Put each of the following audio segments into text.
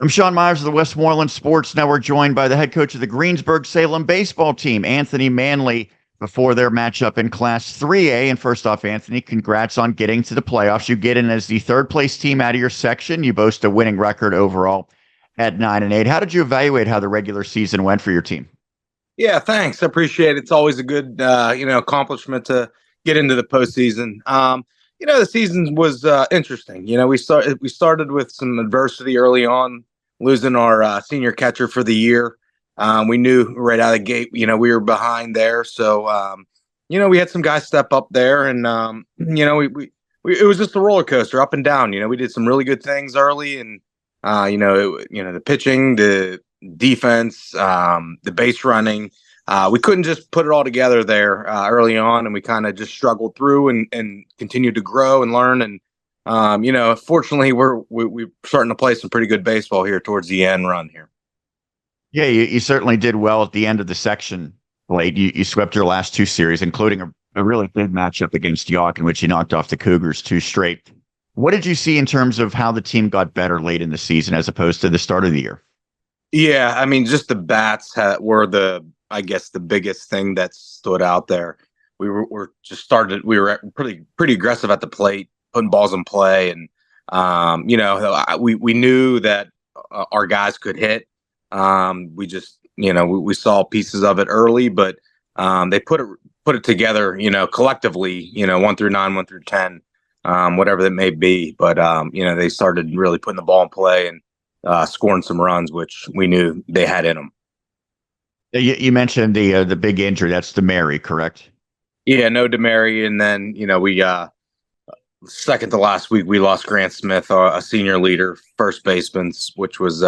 I'm Sean Myers of the Westmoreland Sports Network, joined by the head coach of the Greensburg Salem baseball team, Anthony Manley, before their matchup in Class 3A. And first off, Anthony, congrats on getting to the playoffs. You get in as the third place team out of your section. You boast a winning record overall at 9-8. How did you evaluate how the regular season went for your team? Yeah, thanks. I appreciate it. It's always a good, accomplishment to get into the postseason. The season was interesting. We started with some adversity early on, losing our senior catcher for the year. We knew right out of the gate, we were behind there. So, we had some guys step up there, and it was just a roller coaster, up and down. We did some really good things early, and the pitching, the defense, the base running. We couldn't just put it all together there early on, and we kind of just struggled through and continued to grow and learn. And fortunately, we're starting to play some pretty good baseball here towards the end run here. Yeah, you certainly did well at the end of the section, Blade. You swept your last two series, including a really big matchup against York, in which you knocked off the Cougars 2 straight. What did you see in terms of how the team got better late in the season as opposed to the start of the year? Yeah, I mean, just the bats were the biggest thing that stood out there. We were pretty aggressive at the plate, putting balls in play, and we knew that our guys could hit. We just we saw pieces of it early, but they put it together, collectively, 1 through 9, 1 through 10. Whatever that may be. But, they started really putting the ball in play and scoring some runs, which we knew they had in them. You mentioned the big injury. That's DeMary, correct? Yeah, no DeMary. And then, we second to last week, we lost Grant Smith, a senior leader, first baseman, which was,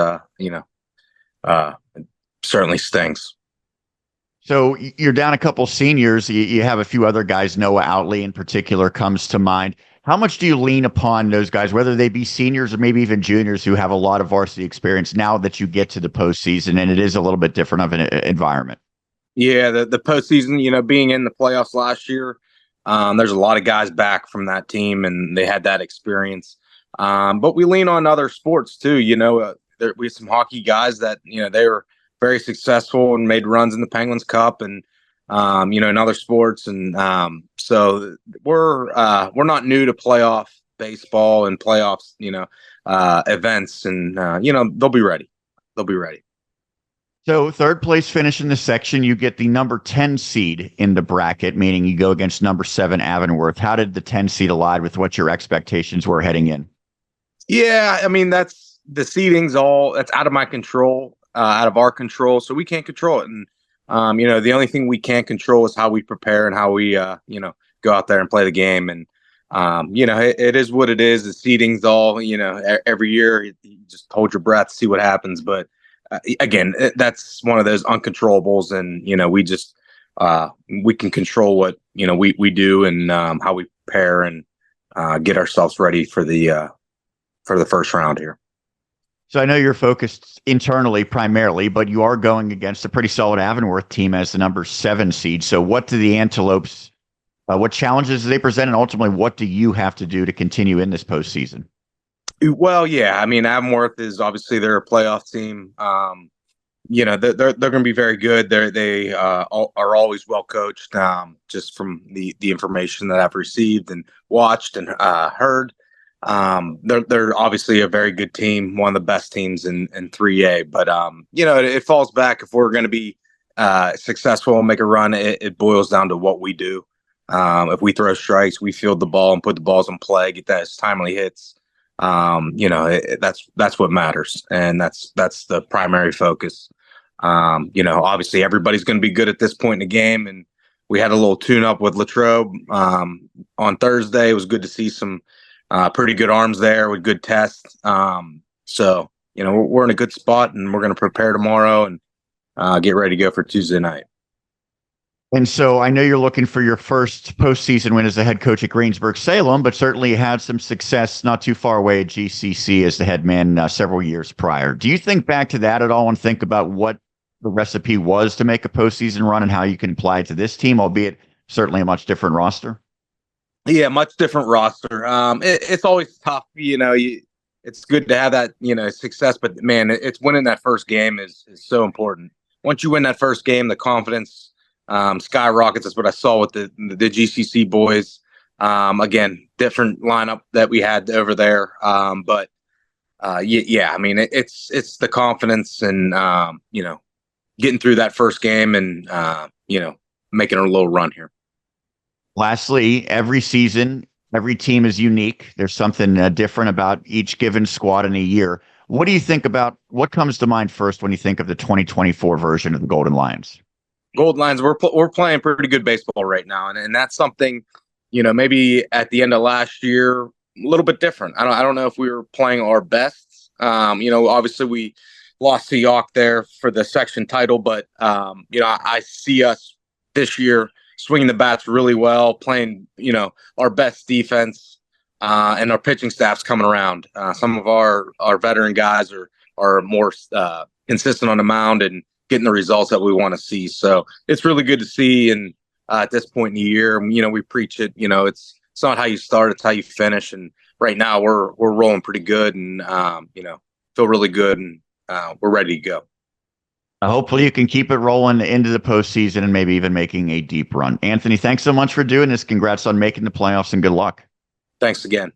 certainly stings. So you're down a couple seniors. You have a few other guys. Noah Outley in particular comes to mind. How much do you lean upon those guys, whether they be seniors or maybe even juniors who have a lot of varsity experience now that you get to the postseason and it is a little bit different of an environment? Yeah, the postseason, being in the playoffs last year, there's a lot of guys back from that team and they had that experience. But we lean on other sports too. We have some hockey guys that, they were very successful and made runs in the Penguins Cup and in other sports. And so we're not new to playoff baseball and playoffs, events. And, they'll be ready. They'll be ready. So third place finish in the section, you get the number 10 seed in the bracket, meaning you go against number 7 Avonworth. How did the 10 seed align with what your expectations were heading in? Yeah, I mean, that's the seeding's that's out of my control, out of our control. So we can't control it. And the only thing we can't control is how we prepare and how we, go out there and play the game. And, it is what it is. The seeding's all, every year you just hold your breath, see what happens. But again, that's one of those uncontrollables. And, we just, we can control what, we do and how we prepare and get ourselves ready for the first round here. So I know you're focused internally primarily, but you are going against a pretty solid Avonworth team as the number 7 seed. So what do the Antelopes, what challenges do they present, and ultimately what do you have to do to continue in this postseason? Well, yeah, I mean, Avonworth is obviously they're a playoff team. They're going to be very good. They are always well coached. Just from the information that I've received and watched and heard. They're obviously a very good team, one of the best teams in 3A. But it falls back if we're going to be successful and make a run. It boils down to what we do. If we throw strikes, we field the ball and put the balls in play, get those timely hits. That's what matters, and that's the primary focus. Obviously everybody's going to be good at this point in the game, and we had a little tune up with Latrobe on Thursday. It was good to see some pretty good arms there with good tests. So we're in a good spot, and we're going to prepare tomorrow and get ready to go for Tuesday night. And so I know you're looking for your first postseason win as a head coach at Greensburg Salem, but certainly you had some success not too far away at GCC as the head man several years prior. Do you think back to that at all and think about what the recipe was to make a postseason run and how you can apply it to this team, albeit certainly a much different roster? Yeah, much different roster. It's always tough, it's good to have that, success. But man, it's winning that first game is so important. Once you win that first game, the confidence skyrockets. That's what I saw with the GCC boys. Again, different lineup that we had over there. But yeah, I mean, it's the confidence and, getting through that first game and, making a little run here. Lastly, every season, every team is unique. There's something different about each given squad in a year. What do you think about what comes to mind first when you think of the 2024 version of the Golden Lions? Gold Lions, we're playing pretty good baseball right now, and that's something, maybe at the end of last year, a little bit different. I don't know if we were playing our best. Obviously we lost to York there for the section title, but I see us this year swinging the bats really well, playing our best defense, and our pitching staff's coming around. Some of our veteran guys are more consistent on the mound and getting the results that we want to see. So it's really good to see. And at this point in the year, we preach it. It's not how you start; it's how you finish. And right now, we're rolling pretty good, and feel really good, and we're ready to go. Hopefully, you can keep it rolling into the postseason and maybe even making a deep run. Anthony, thanks so much for doing this. Congrats on making the playoffs, and good luck. Thanks again.